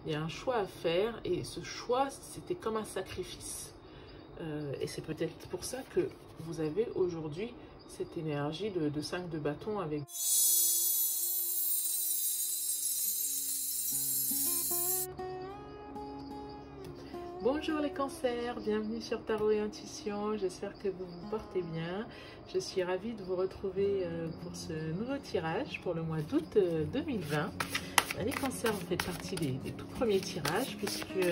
Il y a un choix à faire et ce choix, c'était comme un sacrifice. Et c'est peut-être pour ça que vous avez aujourd'hui cette énergie de 5 de bâton avec... Bonjour les cancers, bienvenue sur Tarot et Intuition, j'espère que vous vous portez bien. Je suis ravie de vous retrouver pour ce nouveau tirage pour le mois d'août 2020. Les cancers, vous faites partie des tout premiers tirages puisque,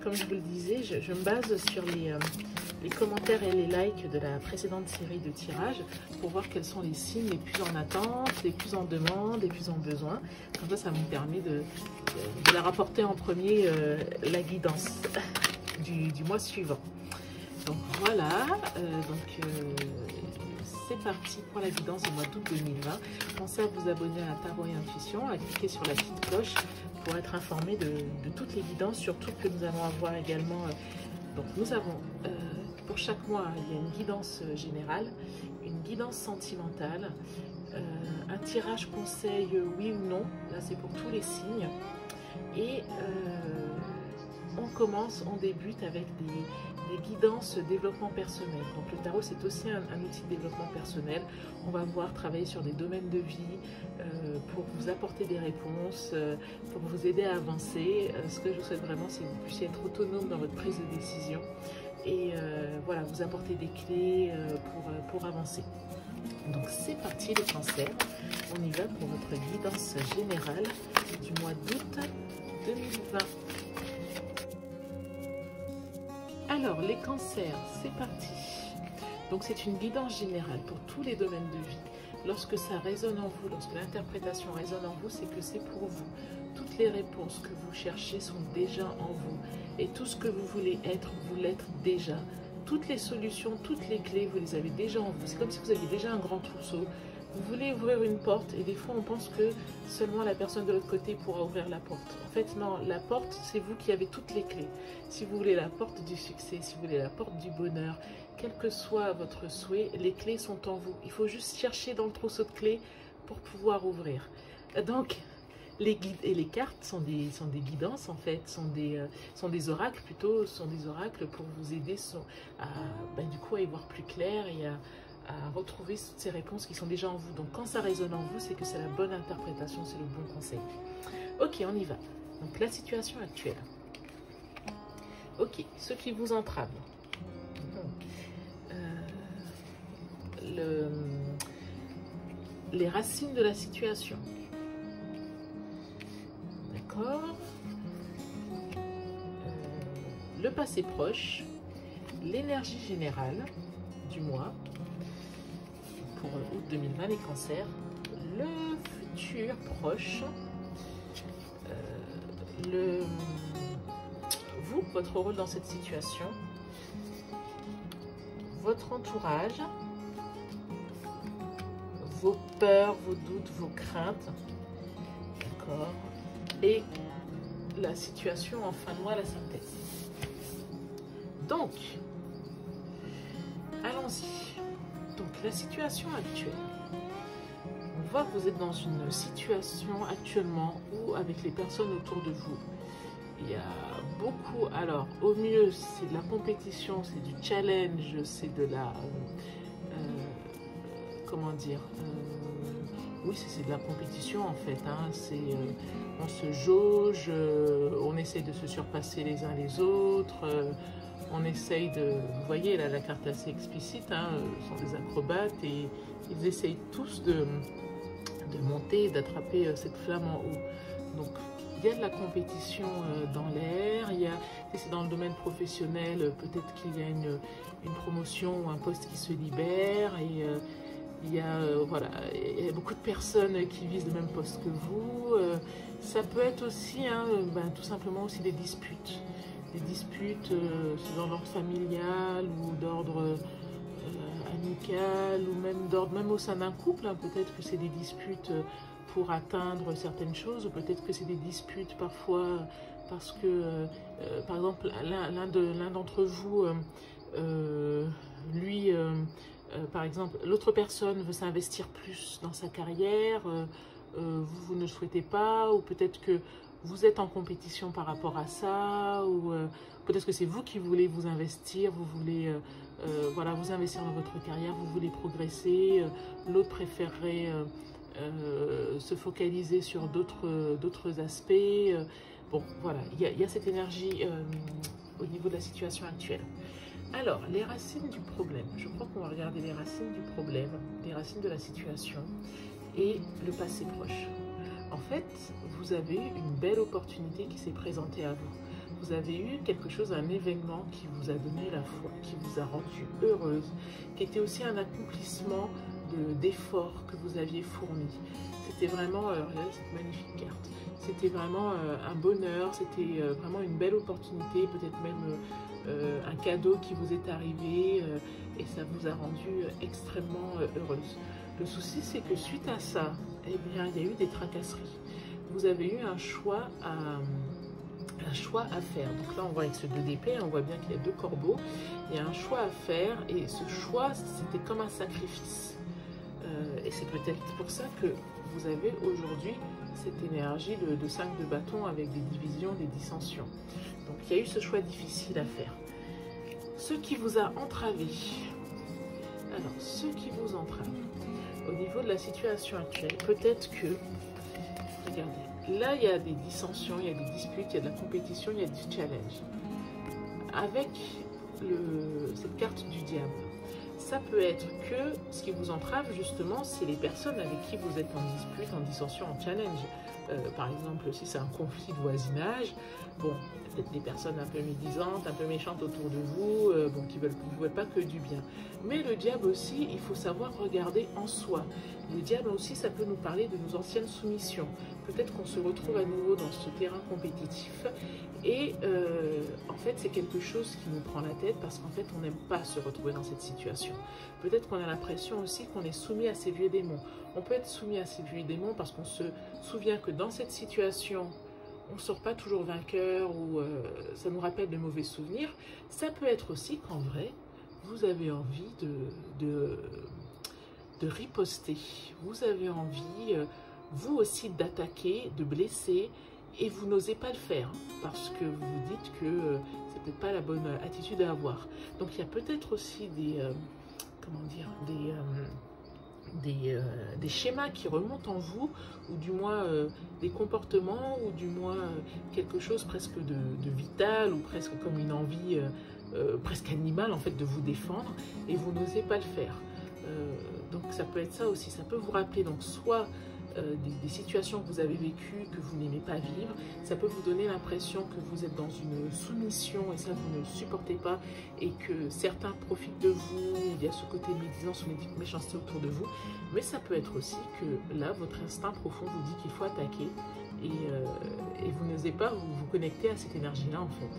comme je vous le disais, je me base sur les commentaires et les likes de la précédente série de tirages pour voir quels sont les signes les plus en attente, les plus en demande, les plus en besoin. Comme ça, ça me permet de la rapporter en premier la guidance du mois suivant. Donc voilà, c'est parti pour la guidance du mois d'août 2020. Pensez à vous abonner à Tarot et Intuition, à cliquer sur la petite cloche pour être informé de toutes les guidances, surtout que nous allons avoir également, donc nous avons pour chaque mois, il y a une guidance générale, une guidance sentimentale, un tirage conseil oui ou non, là c'est pour tous les signes, et on débute avec des guidances développement personnel. Donc le tarot, c'est aussi un outil de développement personnel. On va voir travailler sur des domaines de vie pour vous apporter des réponses, pour vous aider à avancer. Ce que je vous souhaite vraiment, c'est que vous puissiez être autonome dans votre prise de décision et voilà, vous apporter des clés pour avancer. Donc c'est parti les cancers, on y va pour votre guidance générale du mois d'août 2020. Alors, les cancers, c'est parti. Donc, c'est une guidance générale pour tous les domaines de vie. Lorsque ça résonne en vous, lorsque l'interprétation résonne en vous, c'est que c'est pour vous. Toutes les réponses que vous cherchez sont déjà en vous. Et tout ce que vous voulez être, vous l'êtes déjà. Toutes les solutions, toutes les clés, vous les avez déjà en vous. C'est comme si vous aviez déjà un grand trousseau. Vous voulez ouvrir une porte et des fois on pense que seulement la personne de l'autre côté pourra ouvrir la porte. En fait non, la porte c'est vous qui avez toutes les clés. Si vous voulez la porte du succès, si vous voulez la porte du bonheur, quel que soit votre souhait, les clés sont en vous. Il faut juste chercher dans le trousseau de clés pour pouvoir ouvrir. Donc les guides et les cartes sont des guidances en fait, sont des oracles plutôt, sont des oracles pour vous aider du coup à y voir plus clair et à retrouver toutes ces réponses qui sont déjà en vous. Donc quand ça résonne en vous, c'est que c'est la bonne interprétation, c'est le bon conseil. Ok, on y va. Donc la situation actuelle. Ok, ce qui vous entrave. Les racines de la situation. D'accord. Le passé proche. L'énergie générale du mois. Pour août 2020, les cancers, le futur proche, vous, votre rôle dans cette situation, votre entourage, vos peurs, vos doutes, vos craintes, d'accord, et la situation en fin de mois, la synthèse. Donc, allons-y. Donc la situation actuelle, on voit que vous êtes dans une situation actuellement où avec les personnes autour de vous, il y a beaucoup, alors au mieux c'est de la compétition, c'est du challenge, c'est de la, comment dire, oui c'est de la compétition en fait, hein, on se jauge, on essaie de se surpasser les uns les autres, on essaye de, vous voyez là la carte est assez explicite, hein, ce sont des acrobates et ils essayent tous de monter, d'attraper cette flamme en haut. Donc il y a de la compétition dans l'air, si c'est dans le domaine professionnel, peut-être qu'il y a une promotion ou un poste qui se libère et il y a beaucoup de personnes qui visent le même poste que vous. Ça peut être aussi tout simplement aussi des disputes. Des disputes dans l'ordre familial ou d'ordre amical ou même d'ordre même au sein d'un couple, hein. Peut-être que c'est des disputes pour atteindre certaines choses ou peut-être que c'est des disputes parfois parce que par exemple l'un d'entre vous par exemple l'autre personne veut s'investir plus dans sa carrière, vous ne le souhaitez pas, ou peut-être que vous êtes en compétition par rapport à ça, ou peut-être que c'est vous qui voulez vous investir, vous voulez voilà, vous investir dans votre carrière, vous voulez progresser, l'autre préférerait se focaliser sur d'autres aspects. Bon, voilà, il y a cette énergie au niveau de la situation actuelle. Alors, les racines du problème. Je crois qu'on va regarder les racines du problème, les racines de la situation et le passé proche. En fait, vous avez eu une belle opportunité qui s'est présentée à vous. Vous avez eu quelque chose, un événement qui vous a donné la foi, qui vous a rendu heureuse, qui était aussi un accomplissement d'efforts que vous aviez fournis. C'était vraiment, regardez cette magnifique carte, c'était vraiment un bonheur, c'était vraiment une belle opportunité, peut-être même un cadeau qui vous est arrivé et ça vous a rendu extrêmement heureuse. Le souci, c'est que suite à ça, eh bien, il y a eu des tracasseries. Vous avez eu un choix à faire. Donc là, on voit avec ce 2 d'épée, on voit bien qu'il y a 2 corbeaux. Il y a un choix à faire et ce choix, c'était comme un sacrifice. Et c'est peut-être pour ça que vous avez aujourd'hui cette énergie de 5 de bâton avec des divisions, des dissensions. Donc il y a eu ce choix difficile à faire. Ce qui vous a entravé. Alors, ce qui vous entrave au niveau de la situation actuelle, peut-être que, regardez, là il y a des dissensions, il y a des disputes, il y a de la compétition, il y a du challenge. Avec cette carte du diable, ça peut être que ce qui vous entrave justement, c'est les personnes avec qui vous êtes en dispute, en dissension, en challenge. Par exemple, si c'est un conflit de voisinage, bon, peut-être des personnes un peu médisantes, un peu méchantes autour de vous, bon, qui ne veulent pas que du bien. Mais le diable aussi, il faut savoir regarder en soi. Le diable aussi, ça peut nous parler de nos anciennes soumissions. Peut-être qu'on se retrouve à nouveau dans ce terrain compétitif et en fait, c'est quelque chose qui nous prend la tête parce qu'en fait, on n'aime pas se retrouver dans cette situation. Peut-être qu'on a l'impression aussi qu'on est soumis à ces vieux démons. On peut être soumis à ces vieux démons parce qu'on se souvient que dans cette situation, on ne sort pas toujours vainqueur ou ça nous rappelle de mauvais souvenirs. Ça peut être aussi qu'en vrai, vous avez envie de riposter. Vous avez envie, vous aussi, d'attaquer, de blesser et vous n'osez pas le faire parce que vous vous dites que c'est peut-être pas la bonne attitude à avoir. Donc il y a peut-être aussi comment dire, des schémas qui remontent en vous, ou du moins des comportements, ou du moins quelque chose presque de vital, ou presque comme une envie presque animale en fait de vous défendre, et vous n'osez pas le faire. Donc ça peut être ça aussi, ça peut vous rappeler donc soit des situations que vous avez vécues, que vous n'aimez pas vivre, ça peut vous donner l'impression que vous êtes dans une soumission et ça vous ne supportez pas et que certains profitent de vous, il y a ce côté médisance ou méchanceté autour de vous, mais ça peut être aussi que là, votre instinct profond vous dit qu'il faut attaquer et vous n'osez pas vous connecter à cette énergie-là en fait.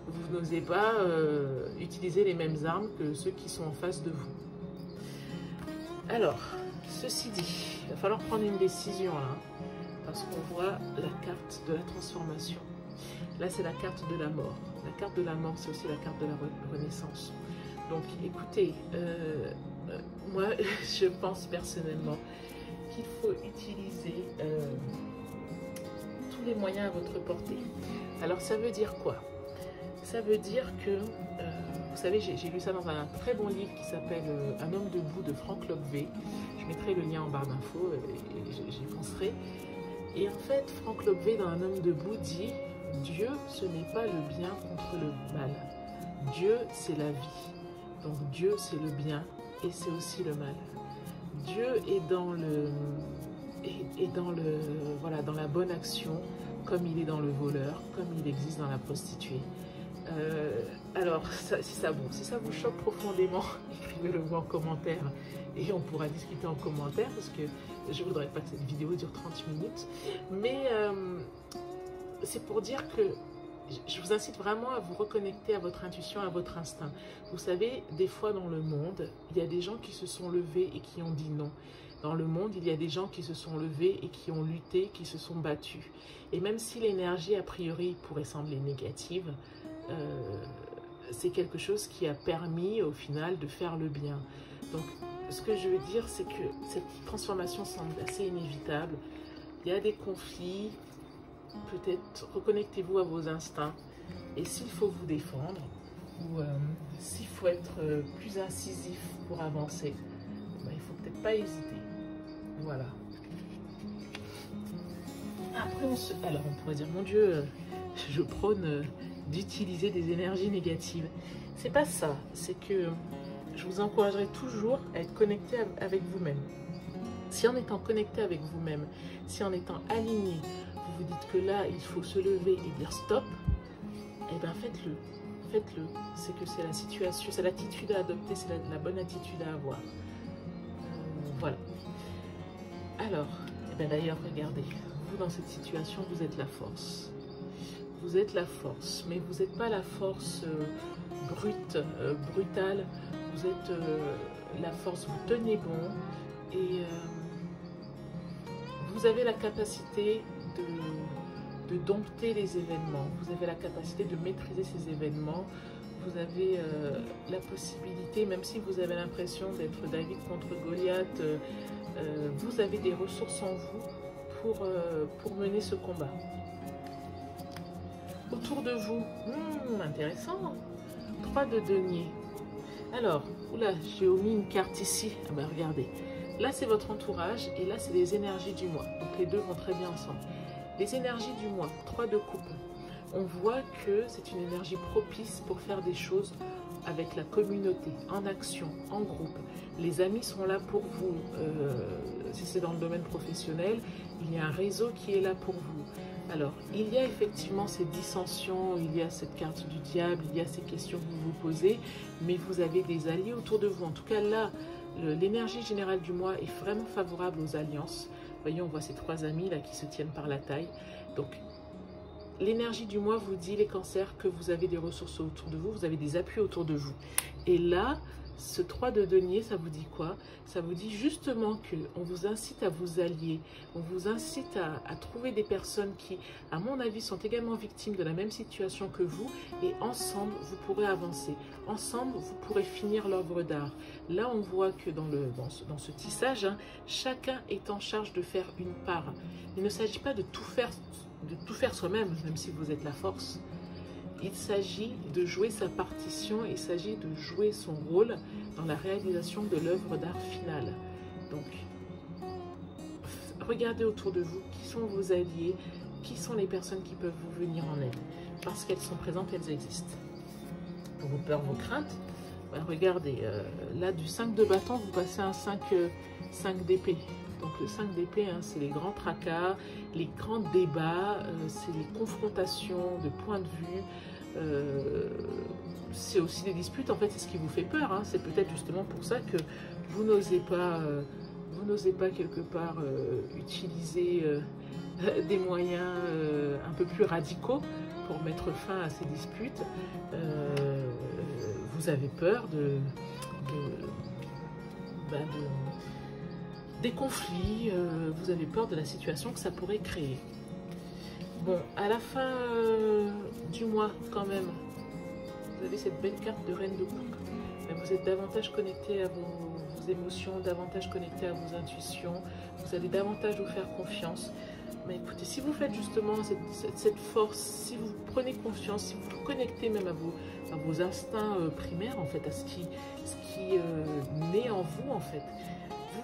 Vous n'osez pas utiliser les mêmes armes que ceux qui sont en face de vous. Alors, ceci dit, il va falloir prendre une décision là, parce qu'on voit la carte de la transformation. Là, c'est la carte de la mort. La carte de la mort, c'est aussi la carte de la renaissance. Donc, écoutez, moi, je pense personnellement qu'il faut utiliser tous les moyens à votre portée. Alors, ça veut dire quoi? Ça veut dire que, vous savez, j'ai lu ça dans un très bon livre qui s'appelle Un homme debout de Frank Lobvé. Je mettrai le lien en barre d'infos et j'y penserai. Et en fait, Frank Lobvé, dans Un homme debout, dit « Dieu, ce n'est pas le bien contre le mal. Dieu, c'est la vie. Donc Dieu, c'est le bien et c'est aussi le mal. Dieu est voilà, dans la bonne action, comme il est dans le voleur, comme il existe dans la prostituée. » Alors, si ça vous choque profondément, écrivez-le moi en commentaire et on pourra discuter en commentaire parce que je ne voudrais pas que cette vidéo dure 30 minutes. Mais c'est pour dire que je vous incite vraiment à vous reconnecter à votre intuition, à votre instinct. Vous savez, des fois dans le monde, il y a des gens qui se sont levés et qui ont dit non. Dans le monde, il y a des gens qui se sont levés et qui ont lutté, qui se sont battus. Et même si l'énergie, a priori, pourrait sembler négative, c'est quelque chose qui a permis au final de faire le bien. Donc ce que je veux dire, c'est que cette transformation semble assez inévitable. Il y a des conflits, peut-être reconnectez-vous à vos instincts. Et s'il faut vous défendre, ou s'il faut être plus incisif pour avancer, ben, il ne faut peut-être pas hésiter. Voilà. Après, alors on pourrait dire, mon Dieu, je prône d'utiliser des énergies négatives. C'est pas ça, c'est que je vous encouragerai toujours à être connecté avec vous-même. Si en étant connecté avec vous-même, si en étant aligné, vous vous dites que là, il faut se lever et dire stop, eh bien faites-le. Faites-le. C'est que c'est la situation, c'est l'attitude à adopter, c'est la bonne attitude à avoir. Voilà. Alors, eh bien d'ailleurs, regardez, vous dans cette situation, vous êtes la force. Vous êtes la force, mais vous n'êtes pas la force brute, brutale. Vous êtes la force, vous tenez bon et vous avez la capacité de dompter les événements. Vous avez la capacité de maîtriser ces événements. Vous avez la possibilité, même si vous avez l'impression d'être David contre Goliath, vous avez des ressources en vous pour mener ce combat. Autour de vous, intéressant, 3 de denier. Alors, oula, j'ai omis une carte ici. Ah ben regardez, là c'est votre entourage et là c'est les énergies du mois. Donc les deux vont très bien ensemble. Les énergies du mois, 3 de coupe. On voit que c'est une énergie propice pour faire des choses avec la communauté, en action, en groupe. Les amis sont là pour vous. Si c'est dans le domaine professionnel, il y a un réseau qui est là pour vous. Alors, il y a effectivement ces dissensions, il y a cette carte du diable, il y a ces questions que vous vous posez, mais vous avez des alliés autour de vous. En tout cas, là, l'énergie générale du mois est vraiment favorable aux alliances. Vous voyez, on voit ces 3 amis là qui se tiennent par la taille. Donc, l'énergie du mois vous dit, les cancers, que vous avez des ressources autour de vous, vous avez des appuis autour de vous. Et là, ce 3 de denier, ça vous dit quoi? Ça vous dit justement qu'on vous incite à vous allier, on vous incite à trouver des personnes qui, à mon avis, sont également victimes de la même situation que vous, et ensemble, vous pourrez avancer. Ensemble, vous pourrez finir l'œuvre d'art. Là, on voit que dans ce tissage, hein, chacun est en charge de faire une part. Il ne s'agit pas de tout faire soi-même, même si vous êtes la force. Il s'agit de jouer sa partition, il s'agit de jouer son rôle dans la réalisation de l'œuvre d'art finale. Donc, regardez autour de vous qui sont vos alliés, qui sont les personnes qui peuvent vous venir en aide. Parce qu'elles sont présentes, elles existent. Vos peurs, vos craintes, ben regardez, là du 5 de bâton, vous passez un 5 d'épée. Donc le 5 d'épée, hein, c'est les grands tracas, les grands débats, c'est les confrontations de points de vue, c'est aussi des disputes. En fait, c'est ce qui vous fait peur, hein. C'est peut-être justement pour ça que vous n'osez pas quelque part utiliser des moyens un peu plus radicaux pour mettre fin à ces disputes. Vous avez peur des conflits, vous avez peur de la situation que ça pourrait créer. Bon, à la fin du mois, quand même, vous avez cette belle carte de reine de coupe. Vous êtes davantage connecté à vos émotions, davantage connecté à vos intuitions. Vous allez davantage vous faire confiance. Mais écoutez, si vous faites justement cette force, si vous prenez confiance, si vous vous connectez même à vos instincts primaires, en fait, à ce qui naît en vous, en fait,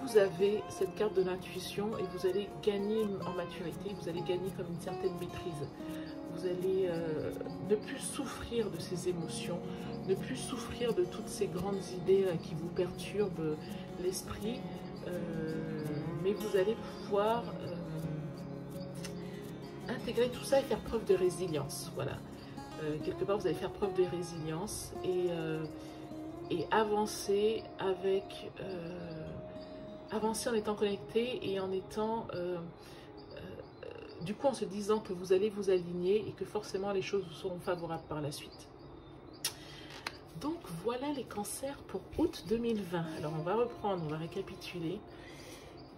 vous avez cette carte de l'intuition et vous allez gagner en maturité, vous allez gagner comme une certaine maîtrise. Vous allez ne plus souffrir de ces émotions, ne plus souffrir de toutes ces grandes idées là, qui vous perturbent l'esprit, mais vous allez pouvoir intégrer tout ça et faire preuve de résilience. Voilà. Quelque part, vous allez faire preuve de résilience et avancer avec... avancer en étant connecté et en étant... du coup, en se disant que vous allez vous aligner et que forcément les choses vous seront favorables par la suite. Donc, voilà les cancers pour août 2020. Alors, on va reprendre, on va récapituler.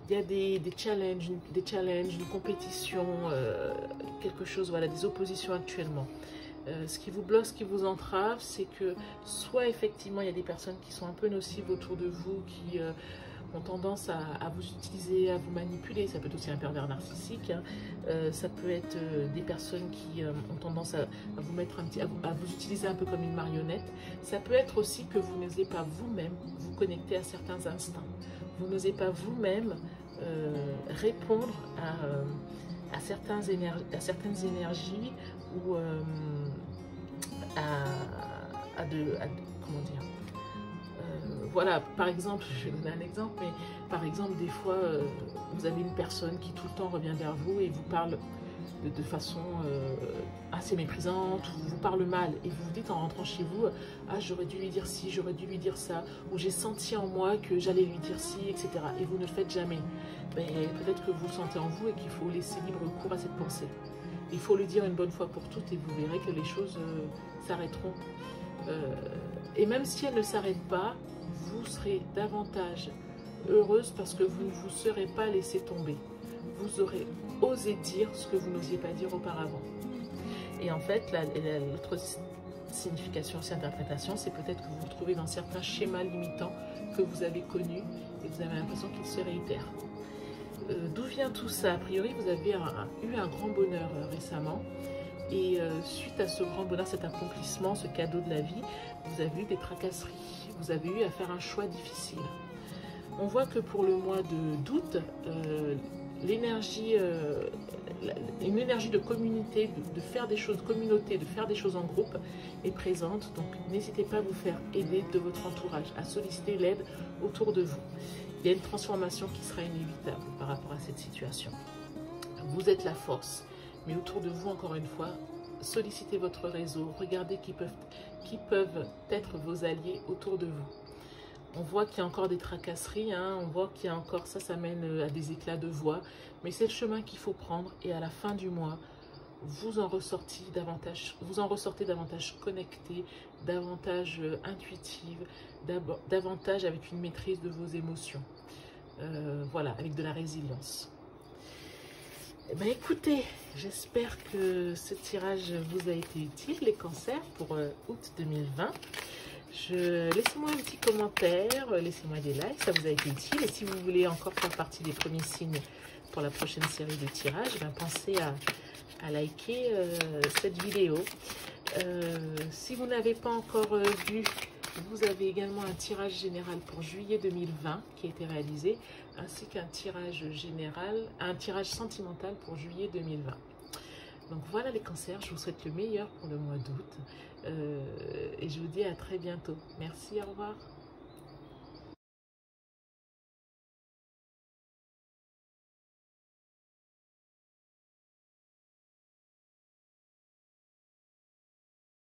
Il y a des challenges, une compétition, quelque chose, voilà, des oppositions actuellement. Ce qui vous bloque, ce qui vous entrave, c'est que soit effectivement il y a des personnes qui sont un peu nocives autour de vous, qui ont tendance à vous utiliser, à vous manipuler. Ça peut être aussi un pervers narcissique, hein. Ça peut être des personnes qui ont tendance à vous mettre à vous utiliser un peu comme une marionnette. Ça peut être aussi que vous n'osez pas vous-même vous connecter à certains instincts. Vous n'osez pas vous-même répondre à certaines énergies ou comment dire, voilà, par exemple, je vais donner un exemple, mais par exemple, des fois, vous avez une personne qui tout le temps revient vers vous et vous parle de façon assez méprisante, ou vous parle mal, et vous vous dites en rentrant chez vous, ah, j'aurais dû lui dire ci, j'aurais dû lui dire ça, ou j'ai senti en moi que j'allais lui dire ci, etc. Et vous ne le faites jamais. Mais peut-être que vous le sentez en vous et qu'il faut laisser libre cours à cette pensée. Il faut le dire une bonne fois pour toutes et vous verrez que les choses s'arrêteront. Et même si elles ne s'arrêtent pas, vous serez davantage heureuse parce que vous ne vous serez pas laissé tomber. Vous aurez osé dire ce que vous n'osiez pas dire auparavant. Et en fait, l'autre signification, aussi interprétation, c'est peut-être que vous vous trouvez dans certains schémas limitants que vous avez connus et vous avez l'impression qu'ils se réitèrent. D'où vient tout ça? A priori, vous avez eu un grand bonheur récemment. Et suite à ce grand bonheur, cet accomplissement, ce cadeau de la vie, vous avez eu des tracasseries. Vous avez eu à faire un choix difficile. On voit que pour le mois d'août, une énergie de communauté, de faire des choses communauté, de faire des choses en groupe est présente. Donc n'hésitez pas à vous faire aider de votre entourage, à solliciter l'aide autour de vous. Il y a une transformation qui sera inévitable par rapport à cette situation. Vous êtes la force, mais autour de vous, encore une fois, sollicitez votre réseau, regardez qui peuvent être vos alliés autour de vous. On voit qu'il y a encore des tracasseries, hein, on voit qu'il y a encore ça mène à des éclats de voix, mais c'est le chemin qu'il faut prendre et à la fin du mois, vous en ressortez davantage connecté, davantage intuitive, davantage avec une maîtrise de vos émotions. Voilà, avec de la résilience. Eh bien, écoutez, j'espère que ce tirage vous a été utile, les cancers, pour août 2020. Laissez-moi un petit commentaire, laissez-moi des likes, ça vous a été utile. Et si vous voulez encore faire partie des premiers signes pour la prochaine série de tirages, ben pensez à liker cette vidéo. Si vous n'avez pas encore vu, vous avez également un tirage général pour juillet 2020 qui a été réalisé, ainsi qu'un tirage sentimental pour juillet 2020. Donc voilà les cancers, je vous souhaite le meilleur pour le mois d'août et je vous dis à très bientôt. Merci, au revoir.